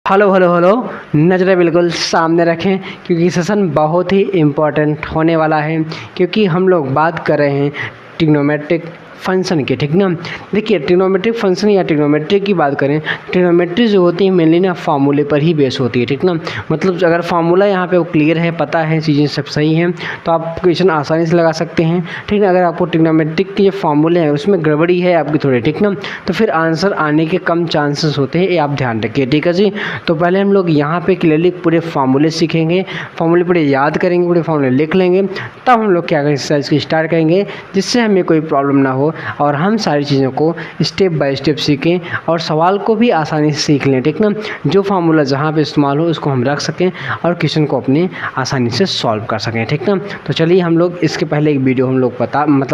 Hello hello hello. नज़रें बिल्कुल सामने रखें क्योंकि सेशन बहुत ही इम्पोर्टेंट होने वाला है, क्योंकि हम लोग बात कर रहे हैं ट्रिग्नोमेट्रिक फंक्शन के। ठीक ना, देखिए ट्रिग्नोमेट्रिक फंक्शन या ट्रिग्नोमेट्री की बात करें, ट्रिग्नोमेट्री जो होती है मेनली ना फार्मूले पर ही बेस होती है। ठीक ना, मतलब अगर फार्मूला यहाँ पे वो क्लियर है, पता है, चीज़ें सब सही हैं, तो आप क्वेश्चन आसानी से लगा सकते हैं। ठीक ना, अगर आपको ट्रिग्नोमेट्रिक के जो फार्मूले हैं उसमें गड़बड़ी है आपकी थोड़ी, ठीक ना, तो फिर आंसर आने के कम चांसेस होते हैं, ये आप ध्यान रखिए। ठीक है जी, तो पहले हम लोग यहाँ पे क्लियरली पूरे फार्मूले सीखेंगे, फार्मूले पूरे याद करेंगे, पूरे फार्मूले लिख लेंगे, तब हम लोग क्या करेंगे एक्सरसाइज की स्टार्ट करेंगे, जिससे हमें कोई प्रॉब्लम ना हो और हम सारी चीज़ों को स्टेप बाय स्टेप सीखें और सवाल को भी आसानी से सीख लें। ठीक ना, जो फार्मूला जहाँ पे इस्तेमाल हो उसको हम रख सकें और क्वेश्चन को अपने आसानी से सॉल्व कर सकें। ठीक ना, तो चलिए हम लोग इसके पहले एक वीडियो हम लोग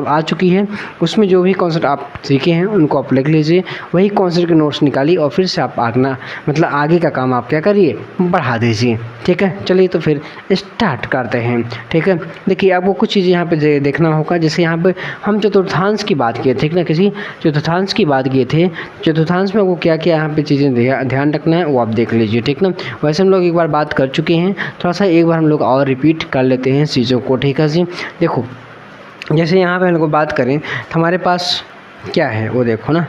आ चुकी है, उसमें जो भी कॉन्सेप्ट आप सीखे हैं उनको आप लिख लीजिए, वही कॉन्सेप्ट के नोट्स निकालिए और फिर से आप आगे का काम आप क्या करिए, बढ़ा दीजिए। ठीक है, चलिए तो फिर स्टार्ट करते हैं। ठीक है, देखिए आपको कुछ चीज़ें यहाँ पे देखना होगा, जैसे यहाँ पे हम चतुर्थांश की बात किए, ठीक ना, किसी चतुर्थांश की बात किए थे। चतुर्थांश में आपको क्या क्या यहाँ पे चीज़ें ध्यान रखना है वो आप देख लीजिए। ठीक ना, वैसे हम लोग एक बार बात कर चुके हैं, थोड़ा सा एक बार हम लोग और रिपीट कर लेते हैं चीज़ों को। ठीक है जी, देखो जैसे यहाँ पे हम लोग बात करें तो हमारे पास क्या है वो देखो ना,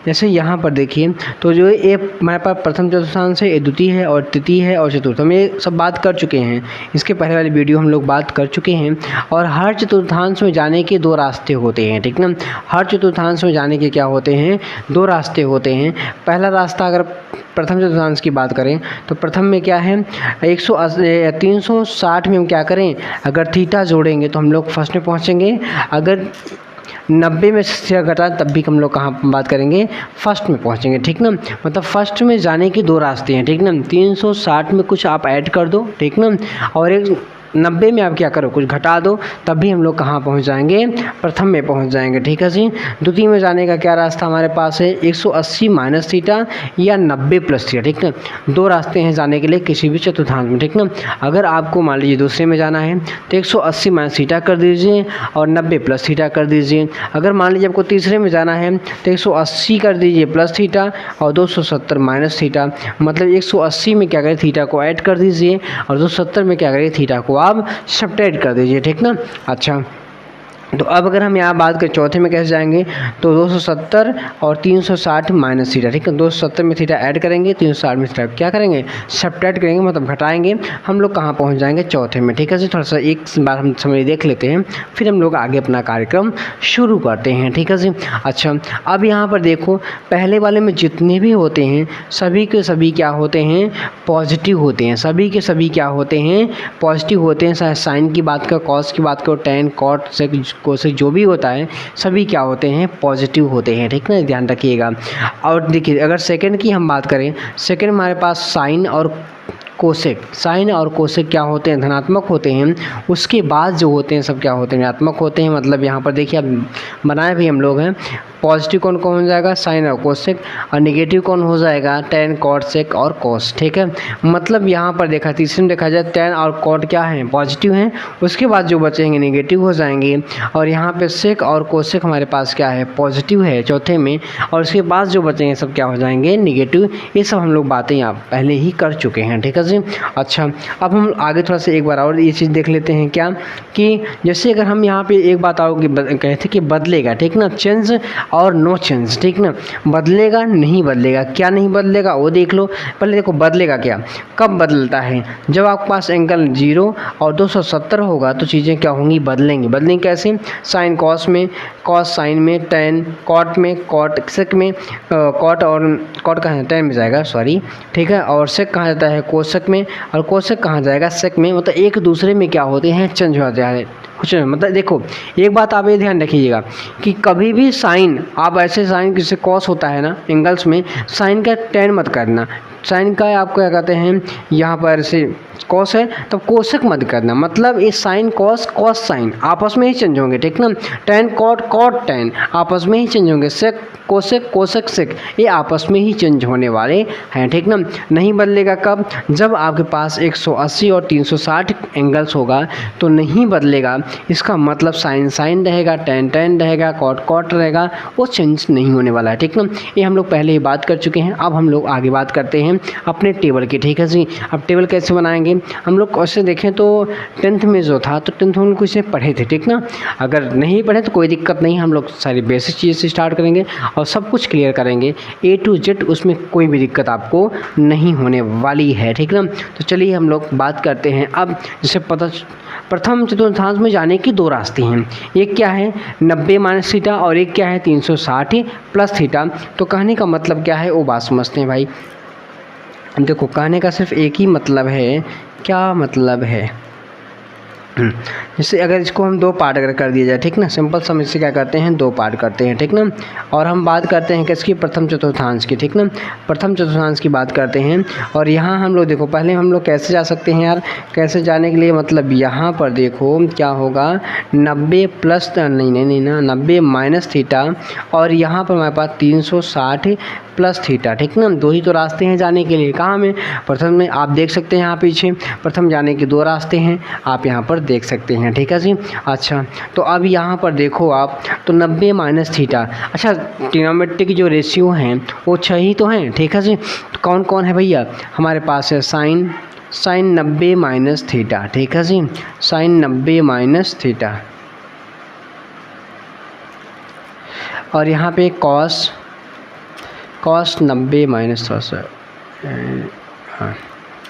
जैसे यहाँ पर देखिए तो जो ये हमारे पास प्रथम चतुर्थांश है, ये द्वितीय है और तृतीय है और चतुर्थ, हम ये सब बात कर चुके हैं, इसके पहले वाली वीडियो हम लोग बात कर चुके हैं। और हर चतुर्थांश में जाने के दो रास्ते होते हैं। ठीक ना, हर चतुर्थांश में जाने के क्या होते हैं, दो रास्ते होते हैं। पहला रास्ता अगर प्रथम चतुर्थांश की बात करें तो प्रथम में क्या है 360 में हम क्या करें, अगर थीटा जोड़ेंगे तो हम लोग फर्स्ट में पहुँचेंगे, अगर 90 में से घटा तब भी हम लोग कहाँ बात करेंगे, फर्स्ट में पहुँचेंगे। ठीक ना, मतलब फर्स्ट में जाने के दो रास्ते हैं। ठीक ना, 360 में कुछ आप ऐड कर दो, ठीक ना, और एक 90 में आप क्या करो, कुछ घटा दो, तब भी हम लोग कहाँ पहुँच जाएंगे, प्रथम में पहुँच जाएंगे। ठीक है जी, द्वितीय में जाने का क्या रास्ता हमारे पास है, 180 माइनस थीटा या 90 प्लस थीटा। ठीक ना, दो रास्ते हैं जाने के लिए किसी भी चतुर्थांश में। ठीक ना, अगर आपको मान लीजिए दूसरे में जाना है तो 180 माइनस थीटा कर दीजिए और 90 प्लस थीटा कर दीजिए। अगर मान लीजिए आपको तीसरे में जाना है तो 180 कर दीजिए प्लस थीटा और 270 माइनस थीटा, मतलब 180 में क्या करें, थीटा को ऐड कर दीजिए और 270 में क्या करें, थीटा को आप सब्ट्रैक्ट कर दीजिए। ठीक ना, अच्छा तो अब अगर हम यहाँ बात करें चौथे में कैसे जाएंगे, तो 270 और 360 माइनस थीटा। ठीक है, 270 में थीटा ऐड करेंगे, 360 में थीटा क्या करेंगे, सब्ट्रैक्ट करेंगे, मतलब घटाएंगे, हम लोग कहाँ पहुँच जाएंगे, चौथे में। ठीक है जी, थोड़ा सा एक बार हम समझ देख लेते हैं, फिर हम लोग आगे अपना कार्यक्रम शुरू करते हैं। ठीक है जी, अच्छा अब यहाँ पर देखो पहले वाले में जितने भी होते हैं सभी के सभी क्या होते हैं, पॉजिटिव होते हैं, सभी के सभी क्या होते हैं, पॉजिटिव होते हैं। चाहे साइन की बात करो, कॉस की बात करो, टेन, कॉट, सेक, कोसेक जो भी होता है सभी क्या होते हैं, पॉजिटिव होते हैं। ठीक ना, ध्यान रखिएगा। और देखिए अगर सेकंड की हम बात करें, सेकंड हमारे पास साइन और कोसेक, साइन और कोसेक क्या होते हैं, धनात्मक होते हैं। उसके बाद जो होते हैं सब क्या होते हैं, ऋणात्मक होते हैं। मतलब यहाँ पर देखिए अब बनाए भी हम लोग हैं, पॉजिटिव कौन कौन हो जाएगा, साइन और कोसेक, और नेगेटिव कौन हो जाएगा, टेन, कॉट, सेक और कॉस। ठीक है, मतलब यहाँ पर देखा तीसरे में देखा जाए टेन और कॉट क्या हैं, पॉजिटिव हैं, उसके बाद जो बचेंगे नेगेटिव हो जाएंगे, और यहाँ पे सेक और कोसेक हमारे पास क्या है, पॉजिटिव है चौथे में, और उसके बाद जो बचेंगे सब क्या हो जाएंगे, नेगेटिव। ये सब हम लोग बातें यहाँ पहले ही कर चुके हैं। ठीक है जी, अच्छा अब हम आगे थोड़ा सा एक बार और ये चीज़ देख लेते हैं, क्या कि जैसे अगर हम यहाँ पे एक बात आओगे कहते कि बदलेगा, ठीक ना, चेंज और नो चेंज। ठीक ना, बदलेगा नहीं बदलेगा, क्या नहीं बदलेगा वो देख लो। पहले देखो बदलेगा क्या, कब बदलता है, जब आपके पास एंगल 0 और 270 होगा तो चीज़ें क्या होंगी, बदलेंगी। बदलेंगी कैसे, साइन कॉस में, कॉस साइन में, टेन कॉट में, कॉट सेक में, कॉट और कॉट कहाँ है, टेन में जाएगा सॉरी। ठीक है, और सेक कहाँ जाता है, कोसेक में, और कोसेक कहाँ जाएगा, सेक में। मतलब एक दूसरे में क्या होते हैं, चेंज हो जाते हैं कुछ। मतलब देखो एक बात आप ये ध्यान रखिएगा कि कभी भी साइन, आप ऐसे साइन जैसे कॉस होता है ना एंगल्स में, साइन का टेन मत करना, साइन का आपको क्या कहते हैं, यहाँ पर से कॉस है तब कोसेक मत करना, मतलब ये साइन कॉस, कॉस साइन आपस में ही चेंज होंगे। ठीक ना, टेन कॉट, कॉट टेन आपस में ही चेंज होंगे, सेक कोसेक, कोसेक सेक ये आपस में ही चेंज होने वाले हैं। ठीक ना, नहीं बदलेगा कब, जब आपके पास 180 और 360 एंगल्स होगा तो नहीं बदलेगा। इसका मतलब साइन साइन रहेगा, टेन टेन रहेगा, कॉट कॉट रहेगा, वो चेंज नहीं होने वाला है। ठीक ना, ये हम लोग पहले ही बात कर चुके हैं। अब हम लोग आगे बात करते हैं हैं अपने टेबल की, ठीक है जी। अब टेबल कैसे बनाएंगे हम लोग, ऐसे देखें तो 10th में जो था तो 10th में हम लोग इसे पढ़े थे, ठीक ना। अगर नहीं पढ़े तो कोई दिक्कत नहीं, हम लोग सारी बेसिक चीज़ से स्टार्ट करेंगे और सब कुछ क्लियर करेंगे A to Z, उसमें कोई भी दिक्कत आपको नहीं होने वाली है, ठीक ना। तो चलिए हम लोग बात करते हैं अब, जैसे प्रथम चतुर्थांश में जाने की दो रास्ते हैं, एक क्या है 90 माइनस थीटा और एक क्या है 360 प्लस थीटा। तो कहने का मतलब क्या है वो बात समझते हैं भाई। देखो कहने का सिर्फ एक ही मतलब है, क्या मतलब है, जैसे अगर इसको हम दो पार्ट अगर कर दिया जाए, ठीक ना, सिंपल सम इससे क्या करते हैं दो पार्ट करते हैं, ठीक ना। और हम बात करते हैं किसकी, प्रथम चतुर्थांश की, ठीक ना, प्रथम चतुर्थांश की बात करते हैं। और यहाँ हम लोग देखो पहले हम लोग कैसे जा सकते हैं यार, कैसे जाने के लिए मतलब यहाँ पर देखो क्या होगा 90 प्लस नहीं ना 90 माइनस थीटा और यहाँ पर हमारे पास 360 प्लस थीटा, ठीक ना। दो ही तो रास्ते हैं जाने के लिए, कहाँ में प्रथम में आप देख सकते हैं यहाँ पीछे प्रथम जाने के दो रास्ते हैं, आप यहाँ पर देख सकते हैं, ठीक है जी। अच्छा तो अब यहाँ पर देखो आप तो 90 माइनस थीटा, अच्छा ट्रिग्नोमेट्री की जो रेशियो हैं वो 6 ही तो हैं, ठीक है जी। तो कौन कौन है भैया, हमारे पास है साइन 90 माइनस थीटा, ठीक है जी, साइन 90 माइनस थीटा, और यहाँ पे कॉस 90 माइनस हाँ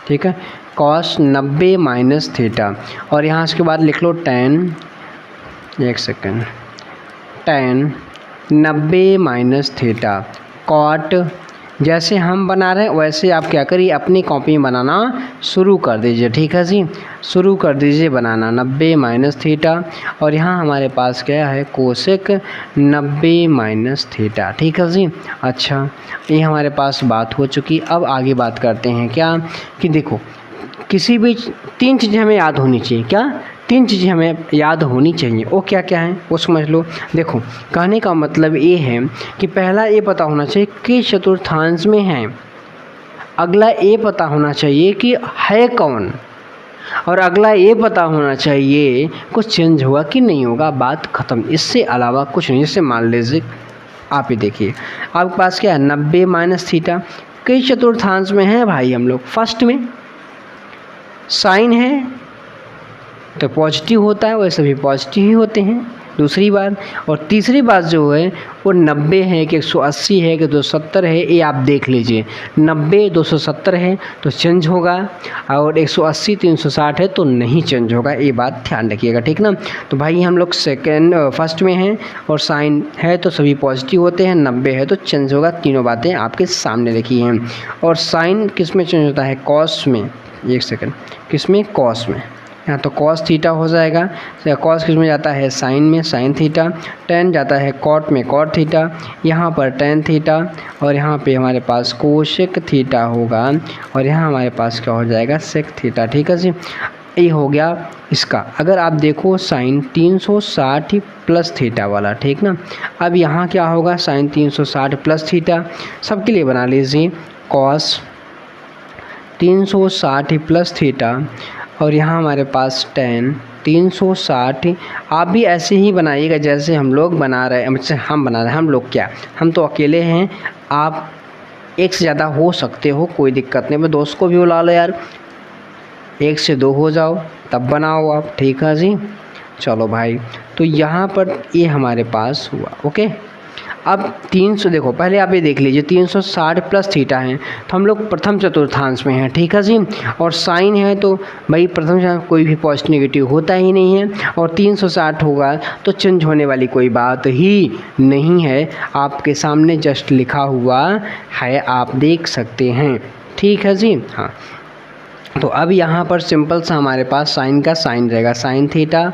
ठीक है, कॉस 90 माइनस थीटा, और यहाँ इसके बाद लिख लो tan, एक second, tan 90 minus theta, cot जैसे हम बना रहे हैं वैसे आप क्या करिए अपनी कॉपी में बनाना शुरू कर दीजिए, ठीक है जी, शुरू कर दीजिए बनाना 90 माइनस थीटा, और यहाँ हमारे पास क्या है कोसेक 90 माइनस थीटा, ठीक है जी। अच्छा ये हमारे पास बात हो चुकी, अब आगे बात करते हैं क्या कि देखो किसी भी 3 चीज़ें हमें याद होनी चाहिए, क्या 3 चीज़ें हमें याद होनी चाहिए, वो क्या क्या है वो समझ लो। देखो कहने का मतलब ये है कि पहला ये पता होना चाहिए कि चतुर्थांश में है, अगला ये पता होना चाहिए कि है कौन, और अगला ये पता होना चाहिए कुछ चेंज होगा कि नहीं होगा, बात ख़त्म, इससे अलावा कुछ नहीं। जैसे मान लीजिए आप ही देखिए आपके पास क्या है 90 माइनस थीटा, कई चतुर्थांश में है भाई हम लोग, फर्स्ट में साइन है तो पॉजिटिव होता है, वैसे भी पॉजिटिव ही होते हैं दूसरी बार, और तीसरी बात जो है वो 90 है कि 180 है कि 270 है, ये आप देख लीजिए 90 270 है तो चेंज होगा, और 180 360 है तो नहीं चेंज होगा, ये बात ध्यान रखिएगा, ठीक ना। तो भाई हम लोग फर्स्ट में हैं और साइन है तो सभी पॉजिटिव होते हैं, 90 है तो चेंज होगा, तीनों बातें आपके सामने रखी हैं। और साइन किस में चेंज होता है, कॉस में, एक सेकेंड, किस में, कॉस में, यहाँ तो कॉस थीटा हो जाएगा, कॉस किस में जाता है साइन में, साइन थीटा, टेन जाता है कॉट में, कॉट थीटा, यहाँ पर टेन थीटा, और यहाँ पे हमारे पास कोसेक थीटा होगा, और यहाँ हमारे पास क्या हो जाएगा सेक थीटा, ठीक है जी। ये हो गया इसका। अगर आप देखो साइन 360 प्लस थीटा वाला, ठीक ना, अब यहाँ क्या होगा साइन 360 प्लस थीटा, सबके लिए बना लीजिए कॉस 360 प्लस थीटा, और यहाँ हमारे पास tan 360, आप भी ऐसे ही बनाइएगा जैसे हम लोग बना रहे हैं, मतलब हम बना रहे हैं, हम लोग क्या, हम तो अकेले हैं, आप एक से ज़्यादा हो सकते हो कोई दिक्कत नहीं, मैं दोस्त को भी बुला लो यार, 1 से 2 हो जाओ तब बनाओ आप, ठीक है जी। चलो भाई तो यहाँ पर ये हमारे पास हुआ, ओके। अब 300 देखो पहले आप ये देख लीजिए 360 प्लस थीटा है तो हम लोग प्रथम चतुर्थांश में हैं, ठीक है जी। और साइन है तो भाई प्रथम कोई भी पॉजिटिव नेगेटिव होता ही नहीं है, और 360 होगा तो चेंज होने वाली कोई बात ही नहीं है, आपके सामने जस्ट लिखा हुआ है, आप देख सकते हैं, ठीक है जी। हाँ तो अब यहाँ पर सिंपल सा हमारे पास साइन का साइन रहेगा, साइन थीटा,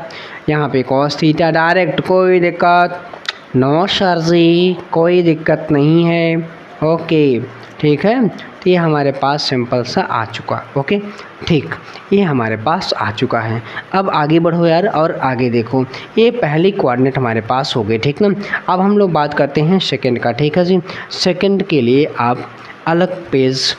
यहाँ पे कॉस थीटा डायरेक्ट, कोई दिक्कत नो सर जी, कोई दिक्कत नहीं है, ओके ठीक है। तो ये हमारे पास सिंपल सा आ चुका, ओके ठीक, ये हमारे पास आ चुका है। अब आगे बढ़ो यार, और आगे देखो ये पहली कोऑर्डिनेट हमारे पास हो गए, ठीक ना। अब हम लोग बात करते हैं सेकंड का, ठीक है जी। सेकंड के लिए आप अलग पेज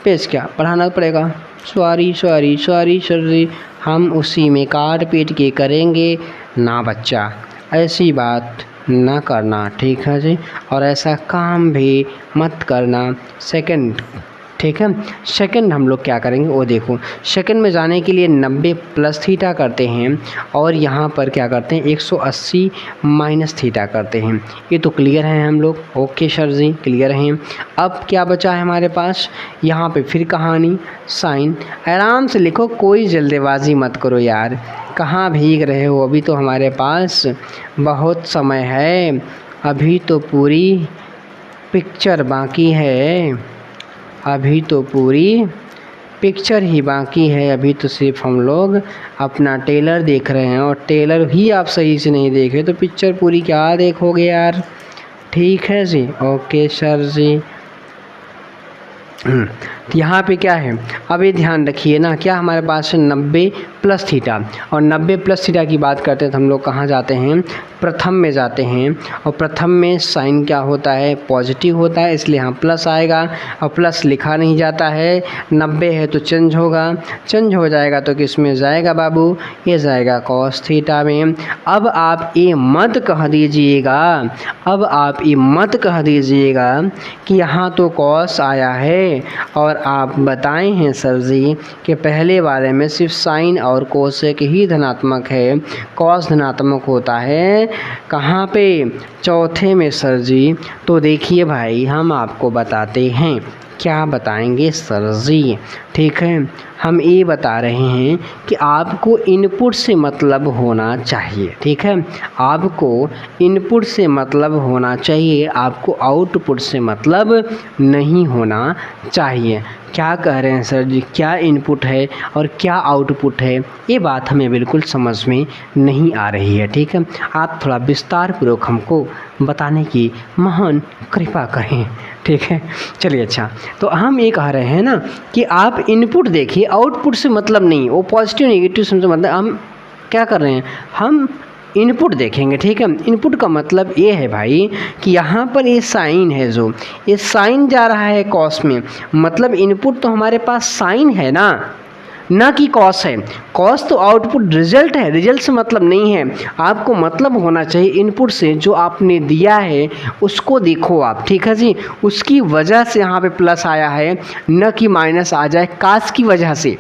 क्या पढ़ाना पड़ेगा, सॉरी सर जी, हम उसी में काट पीट के करेंगे ना बच्चा, ऐसी बात ना करना, ठीक है जी, और ऐसा काम भी मत करना सेकंड, ठीक है। सेकंड हम लोग क्या करेंगे वो देखो, सेकंड में जाने के लिए 90 प्लस थीटा करते हैं और यहाँ पर क्या करते हैं 180 माइनस थीटा करते हैं। ये तो क्लियर है हम लोग, ओके सर जी क्लियर हैं। अब क्या बचा है हमारे पास, यहाँ पे फिर कहानी साइन। आराम से लिखो, कोई जल्दबाजी मत करो यार, कहाँ भीग रहे हो, अभी तो हमारे पास बहुत समय है, अभी तो पूरी पिक्चर बाकी है, अभी तो पूरी पिक्चर ही बाकी है, अभी तो सिर्फ हम लोग अपना टेलर देख रहे हैं और टेलर ही आप सही से नहीं देखे तो पिक्चर पूरी क्या देखोगे यार। ठीक है जी, ओके सर जी। यहाँ पे क्या है, अब ये ध्यान रखिए ना, क्या हमारे पास है 90 प्लस थीटा, और 90 प्लस थीटा की बात करते हैं तो हम लोग कहाँ जाते हैं, प्रथम में जाते हैं, और प्रथम में साइन क्या होता है, पॉजिटिव होता है, इसलिए यहाँ प्लस आएगा, और प्लस लिखा नहीं जाता है, 90 है तो चेंज होगा, चेंज हो जाएगा तो किस में जाएगा बाबू, ये जाएगा कॉस थीटा में। अब आप ये मत कह दीजिएगा, अब आप ये मत कह दीजिएगा कि यहाँ तो कॉस आया है और आप बताए हैं सर जी कि पहले वाले में सिर्फ साइन और कोसेक ही धनात्मक है, कॉस धनात्मक होता है कहाँ पे, चौथे में सर जी। तो देखिए भाई हम आपको बताते हैं, क्या बताएंगे सर जी, ठीक है। हम ये बता रहे हैं कि आपको इनपुट से मतलब होना चाहिए, ठीक है, आपको इनपुट से मतलब होना चाहिए, आपको आउटपुट से मतलब नहीं होना चाहिए। क्या कह रहे हैं सर जी, क्या इनपुट है और क्या आउटपुट है, ये बात हमें बिल्कुल समझ में नहीं आ रही है, ठीक है। आप थोड़ा विस्तार पूर्वक हमको बताने की महान कृपा करें, ठीक है। चलिए अच्छा, तो हम ये कह रहे हैं ना कि आप इनपुट देखिए, आउटपुट से मतलब नहीं, वो पॉजिटिव नेगेटिव से मतलब हम क्या कर रहे हैं, हम इनपुट देखेंगे, ठीक है। इनपुट का मतलब ये है भाई कि यहाँ पर ये साइन है, जो ये साइन जा रहा है कॉस में, मतलब इनपुट तो हमारे पास साइन है ना कि कॉस है। कॉस तो आउटपुट रिजल्ट है, रिजल्ट से मतलब नहीं है, आपको मतलब होना चाहिए इनपुट से, जो आपने दिया है उसको देखो आप, ठीक है जी। उसकी वजह से यहाँ पे प्लस आया है, न कि माइनस आ जाए कास की वजह से।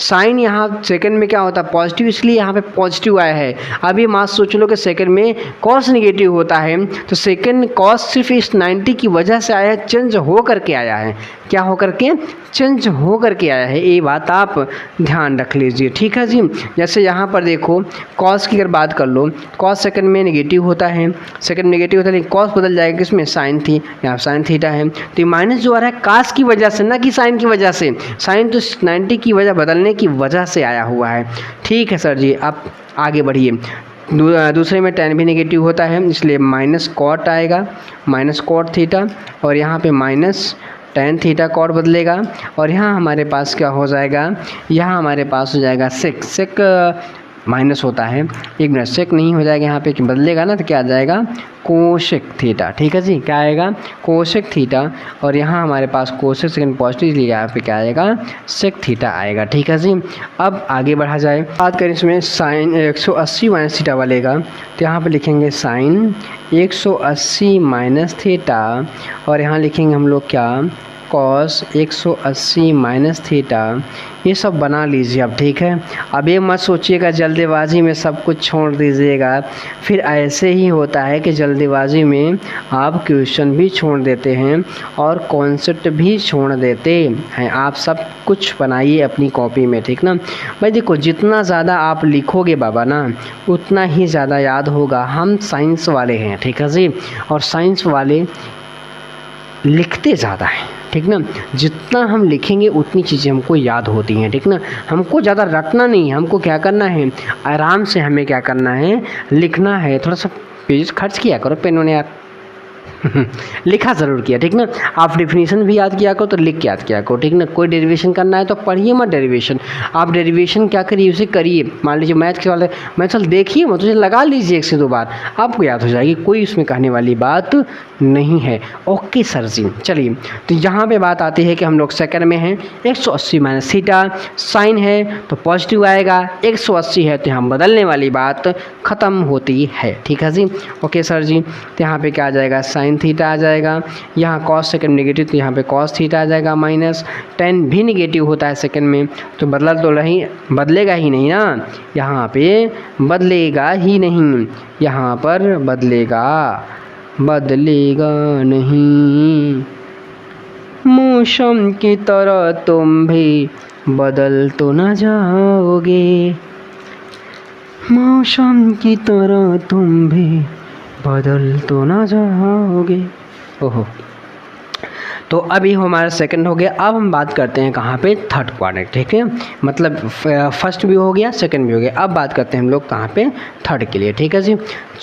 साइन यहाँ सेकंड में क्या होता है, पॉजिटिव, इसलिए यहाँ पे पॉजिटिव आया है। अभी मान सोच लो कि सेकंड में कॉस नेगेटिव होता है, तो सेकंड कॉस सिर्फ इस 90 की वजह से आया है, चेंज हो करके आया है, क्या हो करके, चेंज हो करके आया है, ये बात आप ध्यान रख लीजिए, ठीक है जी। जैसे यहाँ पर देखो कॉस की अगर बात कर लो, कॉस सेकंड में नेगेटिव होता है, सेकंड नेगेटिव होता है, लेकिन कॉस बदल जाएगा किसमें, साइन थी, यहाँ साइन थीटा है, तो ये माइनस जो आ रहा है कास की वजह से, ना कि साइन की वजह से। साइन तो 90 की वजह बदलने की वजह से आया हुआ है, ठीक है सर जी। आप आगे बढ़िए, दूसरे में tan भी नेगेटिव होता है, इसलिए माइनस कॉट आएगा, माइनस कॉट थीटा, और यहाँ पे माइनस tan थीटा कॉट बदलेगा, और यहाँ हमारे पास क्या हो जाएगा, यहाँ हमारे पास हो जाएगा सेक, सेक माइनस होता है, एक मिनट, सेक नहीं हो जाएगा यहाँ पे, बदलेगा ना तो क्या आ जाएगा, कोसेक थीटा, ठीक है जी, क्या आएगा, कोसेक थीटा, और यहाँ हमारे पास कोसेक सेकंड पॉजिटिव, इसलिए यहाँ पे क्या आएगा, सेक थीटा आएगा, ठीक है जी। अब आगे बढ़ा जाए, बात करें इसमें साइन 180 माइनस थीटा वाले का, तो यहाँ पे लिखेंगे साइन 180 माइनस थीटा, और यहाँ लिखेंगे हम लोग क्या, कॉस 180 माइनस थीटा, ये सब बना लीजिए अब, ठीक है। अब ये मत सोचिएगा जल्दीबाजी में सब कुछ छोड़ दीजिएगा, फिर ऐसे ही होता है कि जल्दीबाजी में आप क्वेश्चन भी छोड़ देते हैं और कॉन्सेप्ट भी छोड़ देते हैं। आप सब कुछ बनाइए अपनी कॉपी में, ठीक ना भाई। देखो जितना ज़्यादा आप लिखोगे बाबा ना, उतना ही ज़्यादा याद होगा। हम साइंस वाले हैं, ठीक है जी, और साइंस वाले लिखते ज़्यादा हैं, ठीक ना। जितना हम लिखेंगे उतनी चीज़ें हमको याद होती हैं, ठीक ना। हमको ज़्यादा रटना नहीं है, हमको क्या करना है, आराम से हमें क्या करना है, लिखना है। थोड़ा सा पेज खर्च किया करो पेनों ने यार लिखा ज़रूर किया, ठीक ना। आप डेफिनेशन भी याद किया करो तो लिख के याद किया करो, ठीक ना। कोई डेरिवेशन करना है तो पढ़िए मत डेरिवेशन, आप डेरिवेशन क्या करिए, उसे करिए। मान लीजिए मैथ के वाले मैथ चल देखिए मत, उसे लगा लीजिए 1 से 2 बार, आपको याद हो जाएगी, कोई उसमें कहने वाली बात नहीं है। ओके सर जी, चलिए तो यहाँ पे बात आती है कि हम लोग सेकंड में हैं, 180 माइनस थीटा, साइन है तो पॉजिटिव आएगा, 180 है तो यहाँ बदलने वाली बात ख़त्म होती है, ठीक है जी। ओके सर जी, तो यहाँ पे क्या आ जाएगा, साइन साइन थीटा आ जाएगा। यहाँ कॉस सेकंड नेगेटिव तो यहाँ पे कॉस थीटा आ जाएगा माइनस। टेन भी नेगेटिव होता है सेकंड में तो बदलेगा ही नहीं ना, यहाँ पे बदलेगा ही नहीं, यहाँ पर बदलेगा नहीं। मौसम की तरह तुम भी बदल तो न जाओगे, मौसम की तरह तुम भी बदल तो न जाओगे। ओहो, तो अभी हमारा सेकंड हो गया। अब हम बात करते हैं कहाँ पे, थर्ड क्वाड्रेंट। ठीक है, मतलब फर्स्ट भी हो गया, सेकंड भी हो गया। अब बात करते हैं हम लोग कहाँ पे, थर्ड के लिए। ठीक है जी,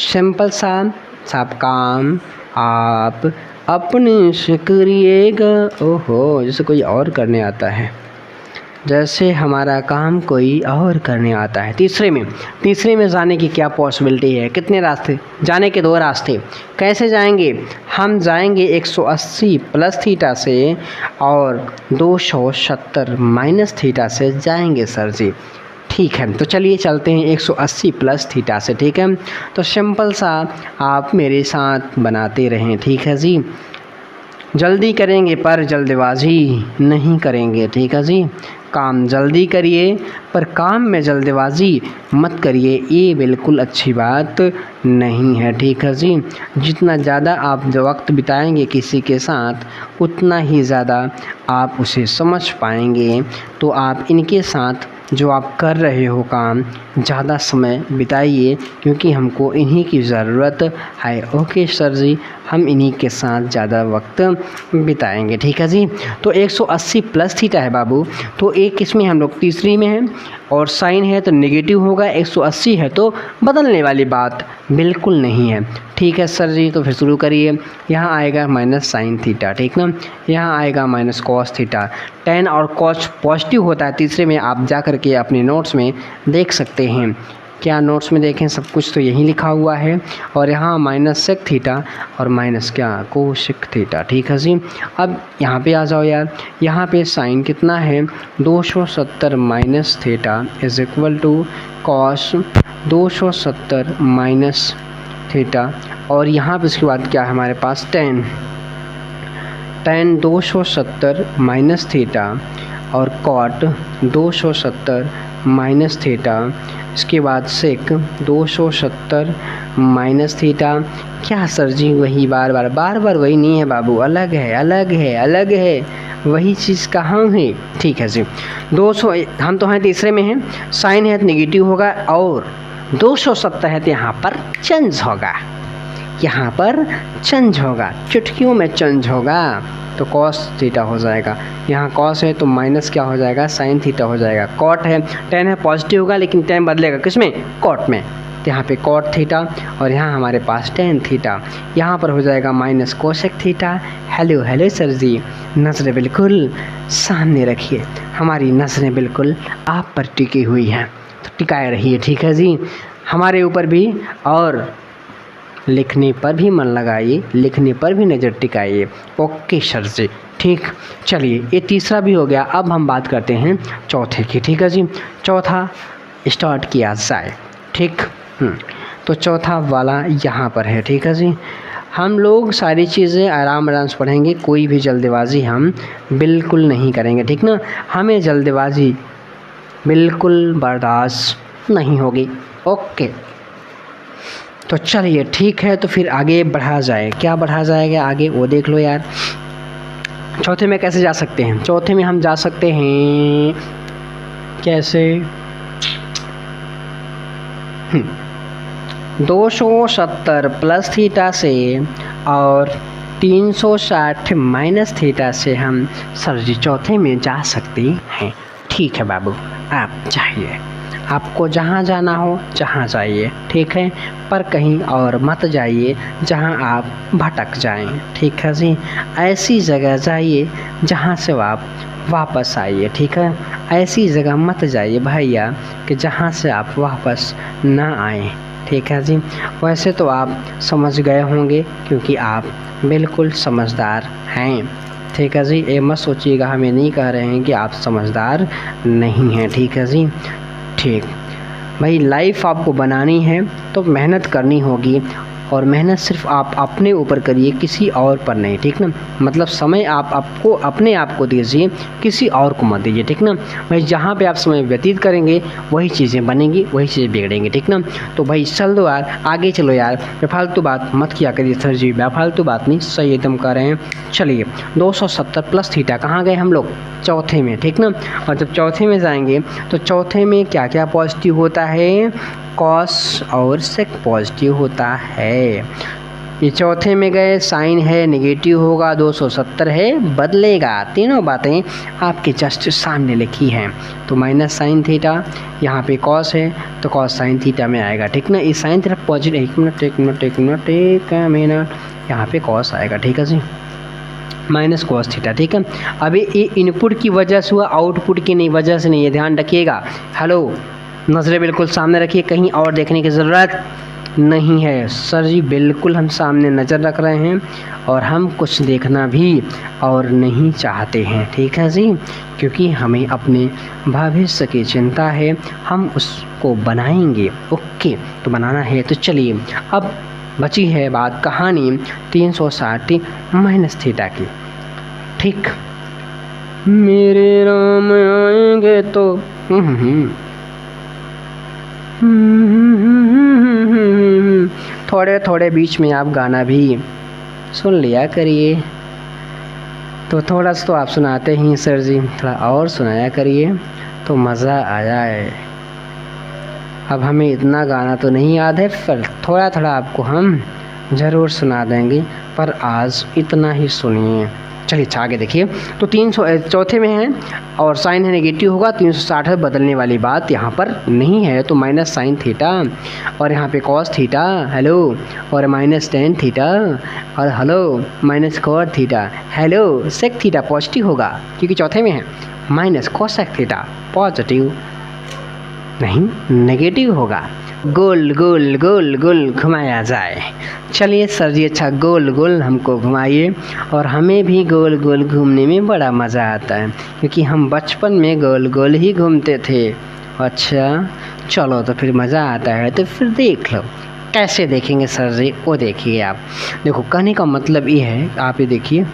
सिंपल सा सब काम आप अपने से करिएगा। ओहो, जैसे कोई और करने आता है, जैसे हमारा काम कोई और करने आता है। तीसरे में जाने की क्या पॉसिबिलिटी है, कितने रास्ते जाने के, 2 रास्ते। कैसे जाएंगे, हम जाएंगे 180 प्लस थीटा से और 270 माइनस थीटा से जाएंगे सर जी। ठीक है, तो चलिए चलते हैं 180 प्लस थीटा से। ठीक है, तो सिंपल सा आप मेरे साथ बनाते रहें। ठीक है जी, जल्दी करेंगे पर जल्दबाजी नहीं करेंगे। ठीक है जी, काम जल्दी करिए पर काम में जल्दबाजी मत करिए, ये बिल्कुल अच्छी बात नहीं है। ठीक है जी, जितना ज़्यादा आप जो वक्त बिताएंगे किसी के साथ उतना ही ज़्यादा आप उसे समझ पाएंगे। तो आप इनके साथ जो आप कर रहे हो काम ज़्यादा समय बिताइए, क्योंकि हमको इन्हीं की ज़रूरत है। ओके सर जी, हम इन्हीं के साथ ज़्यादा वक्त बिताएंगे। ठीक है जी, तो 180 प्लस थीटा है बाबू, तो एक इसमें हम लोग तीसरी में हैं और साइन है तो नेगेटिव होगा, 180 है तो बदलने वाली बात बिल्कुल नहीं है। ठीक है सर जी, तो फिर शुरू करिए। यहाँ आएगा माइनस साइन थीटा, ठीक ना, यहाँ आएगा माइनस कॉस थीटा। टेन और कॉस पॉजिटिव होता है तीसरे में, आप जा कर के अपने नोट्स में देख सकते हैं। क्या नोट्स में देखें, सब कुछ तो यहीं लिखा हुआ है। और यहाँ माइनस सेक थीटा और माइनस क्या, कोसेक थीटा। ठीक है जी, अब यहाँ पे आ जाओ यार, यहाँ पे साइन कितना है, 270 minus theta is equal to cos 270 minus theta. और यहाँ पे इसके बाद क्या है हमारे पास, टेन 270 माइनस थीटा और कॉट 270 माइनस थीटा। इसके बाद सेक 270 माइनस थीटा। क्या सर जी वही बार बार वही नहीं है बाबू, अलग है, वही चीज़ कहाँ है। ठीक है जी, 200 हम तो हैं तीसरे में हैं, साइन है तो नेगेटिव होगा और 270 है तो यहाँ पर चेंज होगा, चुटकियों में चेंज होगा तो कॉस थीटा हो जाएगा। यहाँ कॉस है तो माइनस क्या हो जाएगा, साइन थीटा हो जाएगा। कॉट है, टेन है पॉजिटिव होगा लेकिन टेन बदलेगा किस में, कॉट में, तो यहाँ पे कॉट थीटा और यहाँ हमारे पास टेन थीटा। यहाँ पर हो जाएगा minus cosec theta. Hello sir ji, नज़रें बिल्कुल सामने रखिए, हमारी नज़रें बिल्कुल आप पर टिकी हुई हैं तो टिकाए रहिए। ठीक है जी, हमारे ऊपर भी और लिखने पर भी मन लगाइए, लिखने पर भी नज़र टिकाइए। ओके सर जी, ठीक, चलिए ये तीसरा भी हो गया। अब हम बात करते हैं चौथे की। ठीक है जी, चौथा स्टार्ट किया जाए। ठीक, तो चौथा वाला यहाँ पर है। ठीक है जी, हम लोग सारी चीज़ें आराम से पढ़ेंगे, कोई भी जल्दबाजी हम बिल्कुल नहीं करेंगे। ठीक ना, हमें जल्दबाजी बिल्कुल बर्दाश्त नहीं होगी। ओके, तो चलिए ठीक है, तो फिर आगे बढ़ा जाए। क्या बढ़ा जाएगा आगे वो देख लो यार। चौथे में कैसे जा सकते हैं, चौथे में हम जा सकते हैं कैसे, 270 प्लस थीटा से और 360 माइनस थीटा से हम सर जी चौथे में जा सकते हैं। ठीक है बाबू, आप जाइए, आपको जहाँ जाना हो जहाँ जाइए। ठीक है, पर कहीं और मत जाइए जहाँ आप भटक जाएं। ठीक है जी, ऐसी जगह जाइए जहाँ से आप वापस आइए। ठीक है, ऐसी जगह मत जाइए भैया कि जहाँ से आप वापस ना आएँ। ठीक है जी, वैसे तो आप समझ गए होंगे क्योंकि आप बिल्कुल समझदार हैं। ठीक है जी, ये मत सोचिएगा, हम ये नहीं कह रहे हैं कि आप समझदार नहीं हैं। ठीक है जी, ठीक भाई, लाइफ आपको बनानी है तो मेहनत करनी होगी, और मेहनत सिर्फ आप अपने ऊपर करिए, किसी और पर नहीं, ठीक ना। मतलब समय आप आपको अपने आप को दीजिए, किसी और को मत दीजिए, ठीक ना भाई। जहाँ पे आप समय व्यतीत करेंगे वही चीज़ें बनेंगी, वही चीज़ें बिगड़ेंगी, ठीक ना। तो भाई चल दो यार, आगे चलो यार, बेफालतू बात मत किया करिए सर जी, बेफालतू बात नहीं, सही एकदम कर रहे हैं। चलिए 270 प्लस थीटा, कहाँ गए हम लोग? चौथे में, ठीक ना। और जब चौथे में जाएंगे तो चौथे में क्या क्या पॉजिटिव होता है? कॉस और सेक पॉजिटिव होता है। ये चौथे में गए, साइन है नेगेटिव होगा, 270 है बदलेगा। तीनों बातें आपके जस्ट सामने लिखी हैं। तो माइनस साइन थीटा, यहाँ पे कॉस है तो कॉस साइन थीटा में आएगा, ठीक ना। ये साइन थीटा पॉजिटिव, एक मिनट, यहाँ पे कॉस आएगा, ठीक है जी, माइनस कॉस थीटा, ठीक है। अभी ये इनपुट की वजह से हुआ, आउटपुट की नहीं वजह से नहीं, ये ध्यान रखिएगा। हेलो, नज़रें बिल्कुल सामने रखिए, कहीं और देखने की ज़रूरत नहीं है। सर जी बिल्कुल हम सामने नज़र रख रहे हैं और हम कुछ देखना भी और नहीं चाहते हैं, ठीक है जी, क्योंकि हमें अपने भविष्य की चिंता है, हम उसको बनाएंगे। ओके, तो बनाना है तो चलिए अब बची है बात कहानी 360 माइनस थीटा की, ठीक। मेरे राम आएंगे तो थोड़े थोड़े बीच में आप गाना भी सुन लिया करिए। तो थोड़ा सा तो आप सुनाते ही सर जी, थोड़ा और सुनाया करिए तो मज़ा आ जाए। अब हमें इतना गाना तो नहीं याद है, पर थोड़ा थोड़ा आपको हम ज़रूर सुना देंगे, पर आज इतना ही सुनिए। चलिए अच्छा आगे देखिए। तो 300 चौथे में है और साइन है नेगेटिव होगा, 360 है बदलने वाली बात यहाँ पर नहीं है, तो माइनस साइन थीटा और यहाँ पे कॉस थीटा, हेलो, और माइनस टेन थीटा और hello minus cot theta, hello sec theta positive होगा क्योंकि चौथे में है, माइनस कॉसेक थीटा पॉजिटिव नहीं नेगेटिव होगा। गोल गोल गोल गोल घुमाया जाए। चलिए सर जी अच्छा गोल गोल हमको घुमाइए, और हमें भी गोल गोल घूमने में बड़ा मज़ा आता है क्योंकि हम बचपन में गोल गोल ही घूमते थे। अच्छा चलो तो फिर मज़ा आता है तो फिर देख लो। कैसे देखेंगे सर जी? वो देखिए आप, देखो कहने का मतलब ये है, आप ये देखिए,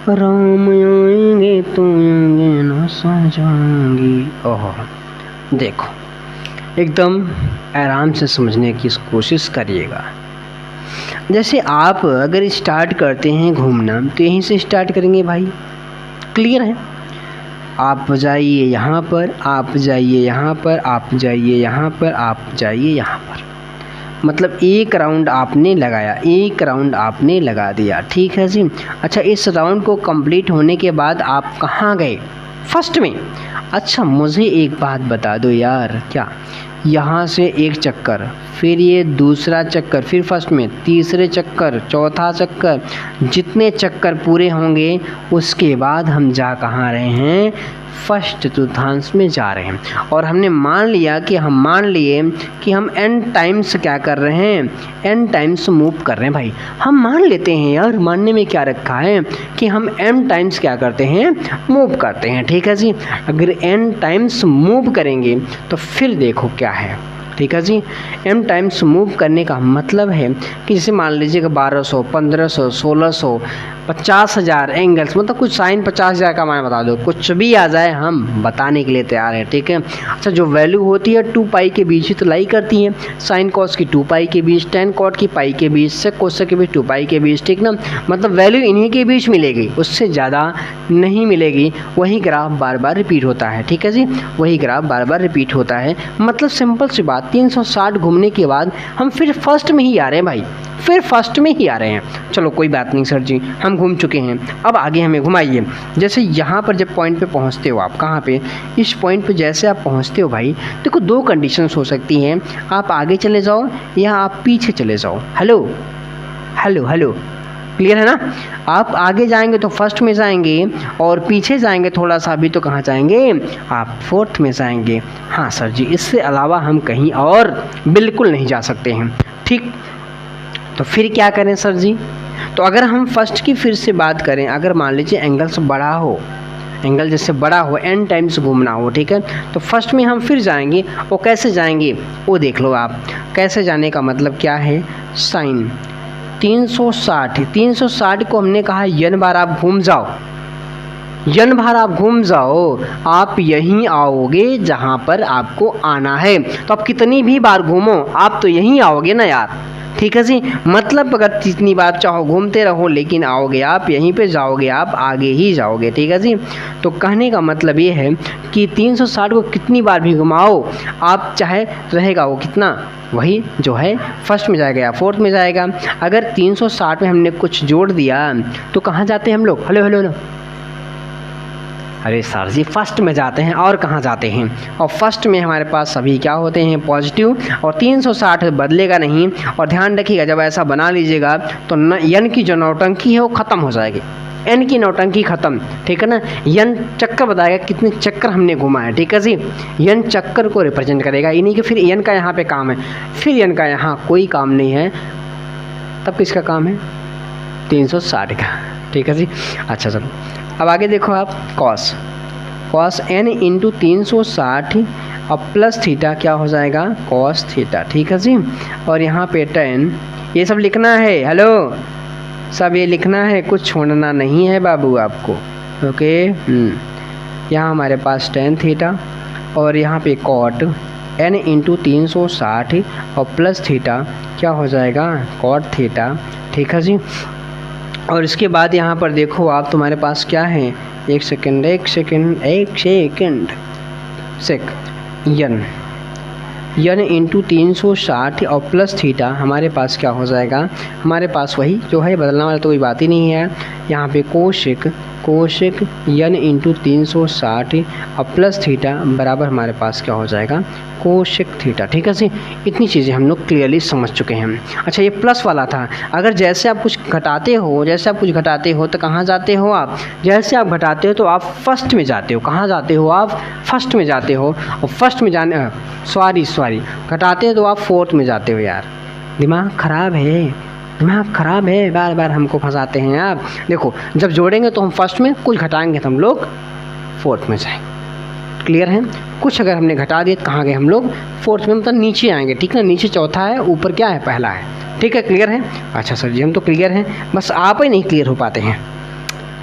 राम आएंगे तो आएंगे ना सजाएंगी। ओह देखो, एकदम आराम से समझने की कोशिश करिएगा। जैसे आप अगर स्टार्ट करते हैं घूमना तो यहीं से स्टार्ट करेंगे भाई, क्लियर है। आप जाइए यहाँ पर, आप जाइए यहाँ पर, आप जाइए यहाँ पर, आप जाइए यहाँ पर, मतलब एक राउंड आपने लगाया, एक राउंड आपने लगा दिया, ठीक है जी। अच्छा इस राउंड को कंप्लीट होने के बाद आप कहाँ गए? फर्स्ट में। अच्छा मुझे एक बात बता दो यार, क्या यहाँ से एक चक्कर, फिर ये दूसरा चक्कर, फिर फर्स्ट में तीसरे चक्कर, चौथा चक्कर, जितने चक्कर पूरे होंगे उसके बाद हम जा कहाँ रहे हैं? फर्स्ट चतुर्थांश में जा रहे हैं। और हमने मान लिया कि हम एन टाइम्स क्या कर रहे हैं? एन टाइम्स मूव कर रहे हैं भाई। हम मान लेते हैं यार, मानने में क्या रखा है कि हम एन टाइम्स क्या करते हैं? मूव करते हैं, ठीक है जी। अगर एन टाइम्स मूव करेंगे तो फिर देखो क्या है, ठीक है जी। एम टाइम्स मूव करने का मतलब है कि जैसे मान लीजिएगा 1200, 1500, 1600, 50,000 एंगल्स, मतलब कुछ साइन 50,000 का मान बता दो, कुछ भी आ जाए हम बताने के लिए तैयार है, ठीक है। अच्छा जो वैल्यू होती है 2 पाई के बीच ही तो लाई करती है, साइन कॉस की 2 पाई के बीच, टेन कॉट की पाई के बीच, सेक कोसेक के बीच 2 पाई के बीच, ठीक ना। मतलब वैल्यू इन्हीं के बीच मिलेगी, उससे ज़्यादा नहीं मिलेगी। वही ग्राफ बार बार रिपीट होता है, ठीक है जी, वही ग्राफ बार बार रिपीट होता है। मतलब सिंपल सी बात, 360 घूमने के बाद हम फिर फर्स्ट में ही आ रहे हैं भाई, फिर फर्स्ट में ही आ रहे हैं। चलो कोई बात नहीं सर जी, हम घूम चुके हैं, अब आगे हमें घुमाइए। जैसे यहाँ पर जब पॉइंट पे पहुँचते हो आप, कहाँ पे? इस पॉइंट पे जैसे आप पहुँचते हो भाई, देखो 2 कंडीशंस हो सकती हैं, आप आगे चले जाओ या आप पीछे चले जाओ। हेलो हेलो हेलो, क्लियर है ना? आप आगे जाएंगे तो फर्स्ट में जाएंगे, और पीछे जाएंगे थोड़ा सा भी तो कहाँ जाएंगे? आप फोर्थ में जाएंगे। हाँ सर जी, इससे अलावा हम कहीं और बिल्कुल नहीं जा सकते हैं, ठीक। तो फिर क्या करें सर जी? तो अगर हम फर्स्ट की फिर से बात करें, अगर मान लीजिए एंगल्स बड़ा हो, एंगल जिससे बड़ा हो, n टाइम्स घूमना हो, ठीक है। तो फर्स्ट में हम फिर जाएंगे, वो कैसे जाएंगे वो देख लो आप। कैसे जाने का मतलब क्या है, साइन 360 को हमने कहा n बार आप घूम जाओ, n बार आप घूम जाओ, आप यहीं आओगे जहाँ पर आपको आना है। तो आप कितनी भी बार घूमो आप तो यहीं आओगे ना यार, ठीक है जी। मतलब अगर जितनी बार चाहो घूमते रहो लेकिन आओगे आप यहीं पे, जाओगे आप आगे ही जाओगे, ठीक है जी। तो कहने का मतलब ये है कि 360 को कितनी बार भी घुमाओ आप चाहे रहेगा वो कितना, वही जो है फर्स्ट में जाएगा या फोर्थ में जाएगा। अगर 360 में हमने कुछ जोड़ दिया तो कहाँ जाते हैं हम लोग, हेलो हेलो हेलो, अरे सर जी फर्स्ट में जाते हैं। और कहाँ जाते हैं, और फर्स्ट में हमारे पास सभी क्या होते हैं, पॉजिटिव, और 360 बदलेगा नहीं। और ध्यान रखिएगा जब ऐसा बना लीजिएगा तो न n की जो नौटंकी है वो ख़त्म हो जाएगी, n की नौटंकी ख़त्म, ठीक है ना। n चक्कर बताएगा कितने चक्कर हमने घुमा है, ठीक है जी। n चक्कर को रिप्रेजेंट करेगा, इन्हीं के फिर n का यहाँ पे काम है, फिर n का यहाँ कोई काम नहीं है, तब किसका काम है, 360 का, ठीक है जी। अच्छा चलो अब आगे देखो आप, कॉस n इंटू 360 और प्लस थीटा क्या हो जाएगा, कॉस थीटा, ठीक है जी। और यहाँ पे tan, ये सब लिखना है, हेलो सब ये लिखना है, कुछ छोड़ना नहीं है बाबू आपको, ओके। यहाँ हमारे पास tan थीटा और यहाँ पे कॉट n इंटू 360 और प्लस थीटा क्या हो जाएगा, कॉट थीटा, ठीक है जी। और इसके बाद यहाँ पर देखो आप, तुम्हारे पास क्या है, एक सेकंड यन इंटू 360 और प्लस थीटा हमारे पास क्या हो जाएगा, हमारे पास वही जो है, बदलना वाला तो कोई बात ही नहीं है। यहाँ पे कोशिक यन इंटू 360 और प्लस थीटा बराबर हमारे पास क्या हो जाएगा, कोशिक थीटा, ठीक है जी। इतनी चीज़ें हम लोग क्लियरली समझ चुके हैं। अच्छा ये प्लस वाला था, अगर जैसे आप कुछ घटाते हो तो कहाँ जाते हो आप, जैसे आप घटाते हो तो आप फर्स्ट में जाते हो, कहाँ जाते हो आप, फर्स्ट में जाते हो। और फर्स्ट में जाने सॉरी घटाते हो तो आप फोर्थ में जाते हो। यार दिमाग ख़राब है, बार बार हमको फंसाते हैं आप। देखो जब जोड़ेंगे तो हम फर्स्ट में, कुछ घटाएंगे तो हम लोग फोर्थ में जाएंगे, क्लियर है। कुछ अगर हमने घटा दिया तो कहाँ गए हम लोग, फोर्थ में, मतलब नीचे आएंगे, ठीक है। नीचे चौथा है, ऊपर क्या है, पहला है, ठीक है, क्लियर है। अच्छा सर जी हम तो क्लियर हैं, बस आप ही नहीं क्लियर हो पाते हैं,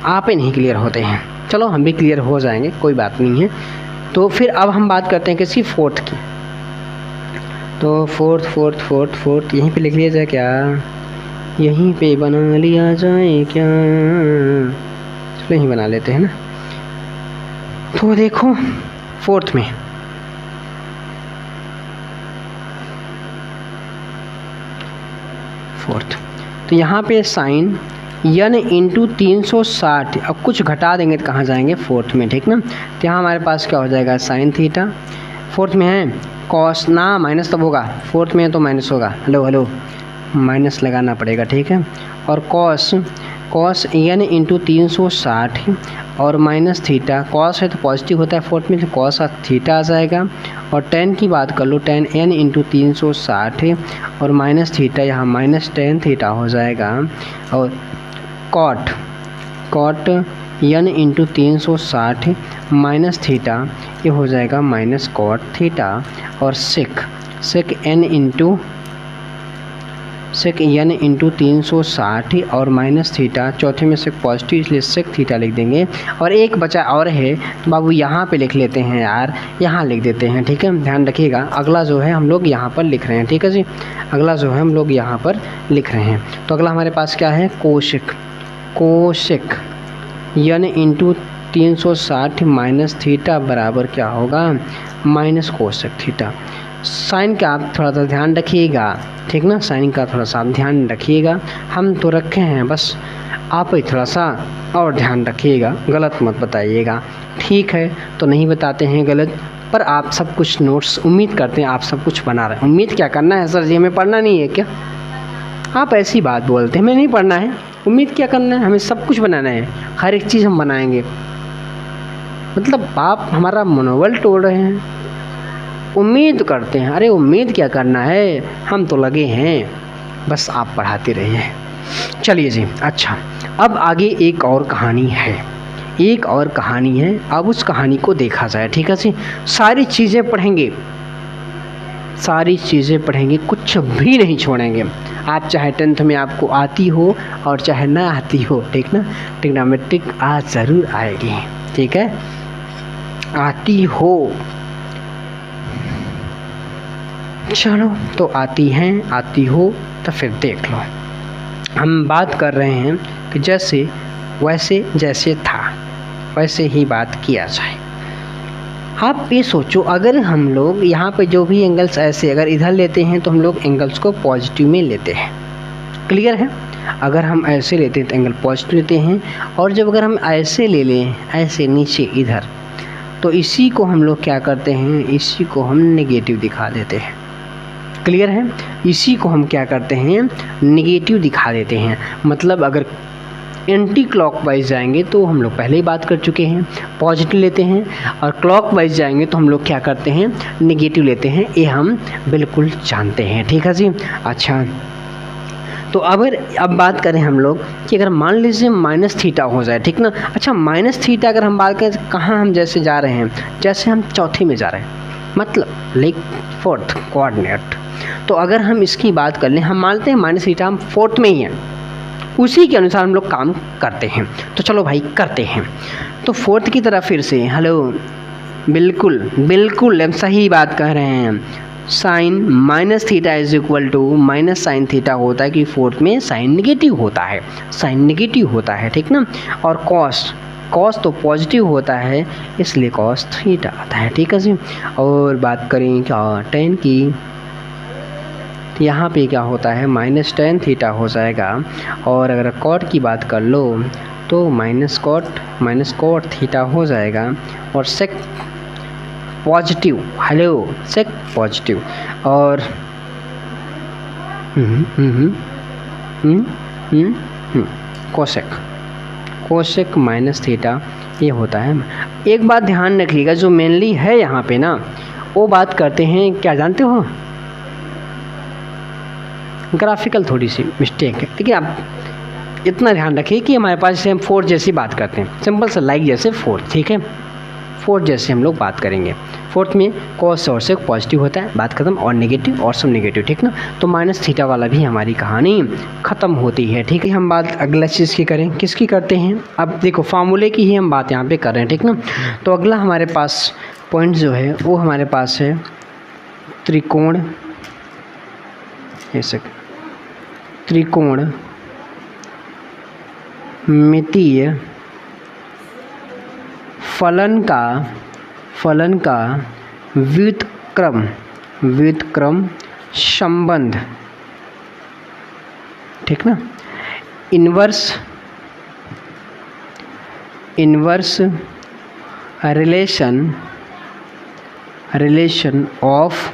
आप ही नहीं क्लियर होते हैं। चलो हम भी क्लियर हो जाएंगे, कोई बात नहीं है। तो फिर अब हम बात करते हैं किसी फोर्थ की, तो फोर्थ यहीं पे लिख लिया जाए क्या, यहीं पे बना लिया जाए क्या, चलो यहीं बना लेते हैं ना। तो देखो फोर्थ में तो यहाँ पे साइन n इंटू 360, अब कुछ घटा देंगे तो कहाँ जाएंगे, फोर्थ में, ठीक ना। तो यहाँ हमारे पास क्या हो जाएगा, साइन थीटा, फोर्थ में है कॉस, ना माइनस तब होगा, फोर्थ में है तो माइनस होगा, हेलो माइनस लगाना पड़ेगा, ठीक है। और कॉस n इंटू 360 और माइनस थीटा, कॉस है तो पॉजिटिव होता है फोर्थ में, तो कॉस थीटा आ जाएगा। और tan की बात कर लो, tan n इंटू 360 और माइनस थीटा, यहाँ माइनस tan थीटा हो जाएगा। और cot n into 360 minus theta, ये हो जाएगा माइनस कॉट थीटा। और सेक n इंटू 360 और माइनस थीटा, चौथे में सेक पॉजिटिव इसलिए सेक थीटा लिख देंगे। और एक बचा और है तो बाबू यहाँ पे लिख लेते हैं यार, यहाँ लिख देते हैं, ठीक है। ध्यान रखिएगा अगला जो है हम लोग यहाँ पर लिख रहे हैं, ठीक है जी, अगला जो है हम लोग यहाँ पर लिख रहे हैं। तो अगला हमारे पास क्या है, कोशिक n इंटू 360 माइनस थीटा बराबर क्या होगा, माइनस कोशिक थीटा। साइन का आप थोड़ा सा ध्यान रखिएगा, ठीक ना, साइन का थोड़ा सा आप ध्यान रखिएगा, हम तो रखे हैं, बस आप ही थोड़ा सा और ध्यान रखिएगा, गलत मत बताइएगा, ठीक है। तो नहीं बताते हैं गलत, पर आप सब कुछ नोट्स उम्मीद करते हैं आप सब कुछ बना रहे हैं। उम्मीद क्या करना है सर जी, हमें पढ़ना नहीं है क्या, आप ऐसी बात बोलते हैं, हमें नहीं पढ़ना है, उम्मीद क्या करना है, हमें सब कुछ बनाना है, हर एक चीज़ हम बनाएंगे। मतलब आप हमारा मनोबल तोड़ रहे हैं, उम्मीद करते हैं, अरे उम्मीद क्या करना है, हम तो लगे हैं, बस आप पढ़ाते रहिए। चलिए जी, अच्छा अब आगे एक और कहानी है, एक और कहानी है, अब उस कहानी को देखा जाए। ठीक है जी, सारी चीज़ें पढ़ेंगे, सारी चीज़ें पढ़ेंगे, कुछ भी नहीं छोड़ेंगे। आप चाहे 10th में आपको आती हो और चाहे ना आती हो, ठीक ना, ट्रिग्नोमेट्रिक आज ज़रूर आएगी। ठीक है, आती हो, चलो तो आती हैं, आती हो तो फिर देख लो। हम बात कर रहे हैं कि जैसे वैसे जैसे था वैसे ही बात किया जाए। आप ये सोचो, अगर हम लोग यहाँ पे जो भी एंगल्स ऐसे अगर इधर लेते हैं तो हम लोग एंगल्स को पॉजिटिव में लेते हैं, क्लियर है। अगर हम ऐसे लेते हैं तो एंगल पॉजिटिव लेते हैं, और जब अगर हम ऐसे ले लें, ऐसे नीचे इधर, तो इसी को हम लोग क्या करते हैं, इसी को हम नेगेटिव दिखा देते हैं, क्लियर है। इसी को हम क्या करते हैं, नेगेटिव दिखा देते हैं। मतलब अगर एंटी क्लॉकवाइज जाएंगे तो हम लोग पहले ही बात कर चुके हैं, पॉजिटिव लेते हैं, और क्लॉकवाइज जाएंगे तो हम लोग क्या करते हैं, नेगेटिव लेते हैं। ये हम बिल्कुल जानते हैं। ठीक है जी। अच्छा, तो अब बात करें हम लोग कि अगर मान लीजिए -θ हो जाए, ठीक ना। अच्छा, -θ अगर हम बात करें कहाँ हम जैसे जा रहे हैं, जैसे हम चौथी में जा रहे हैं, मतलब लाइक 4th कोऑर्डिनेट। तो अगर हम इसकी बात कर लें, हम मानते हैं -θ हम 4th में ही हैं, उसी के अनुसार हम लोग काम करते हैं। तो चलो भाई करते हैं। तो 4th की तरफ फिर से, हेलो, बिल्कुल बिल्कुल हम सही बात कह रहे हैं। Sine -θ is equal to -sin θ होता है कि 4th में साइन नेगेटिव होता है, साइन नेगेटिव होता है, ठीक ना। और कॉस तो पॉजिटिव होता है, इसलिए cos θ आता है। ठीक है जी। और बात करें क्या tan की, तो यहाँ पे क्या होता है, -tan θ हो जाएगा। और अगर cot की बात कर लो तो -cot θ हो जाएगा। और sec positive, hello, sec positive, और कोसेक -θ ये होता है। एक बात ध्यान रखिएगा, जो मेनली है यहाँ पे ना, वो बात करते हैं, क्या जानते हो, ग्राफिकल थोड़ी सी मिस्टेक है, लेकिन आप इतना ध्यान रखिए कि हमारे पास जैसे हम 4 जैसी बात करते हैं, सिंपल सा लाइक जैसे 4, ठीक है, 4 जैसे हम लोग बात करेंगे। 4th में cos और sec पॉजिटिव होता है, बात खत्म, और नेगेटिव और सब नेगेटिव, ठीक ना। तो -θ वाला भी हमारी कहानी ख़त्म होती है। ठीक है, हम बात अगला चीज़ की करें, किसकी करते हैं, अब देखो फार्मूले की ही हम बात यहाँ पे कर रहे हैं, ठीक ना। तो अगला हमारे पास पॉइंट जो है वो हमारे पास है त्रिकोण, ऐसे त्रिकोण मितीय फलन का व्युत्क्रम संबंध, ठीक ना। Inverse relation of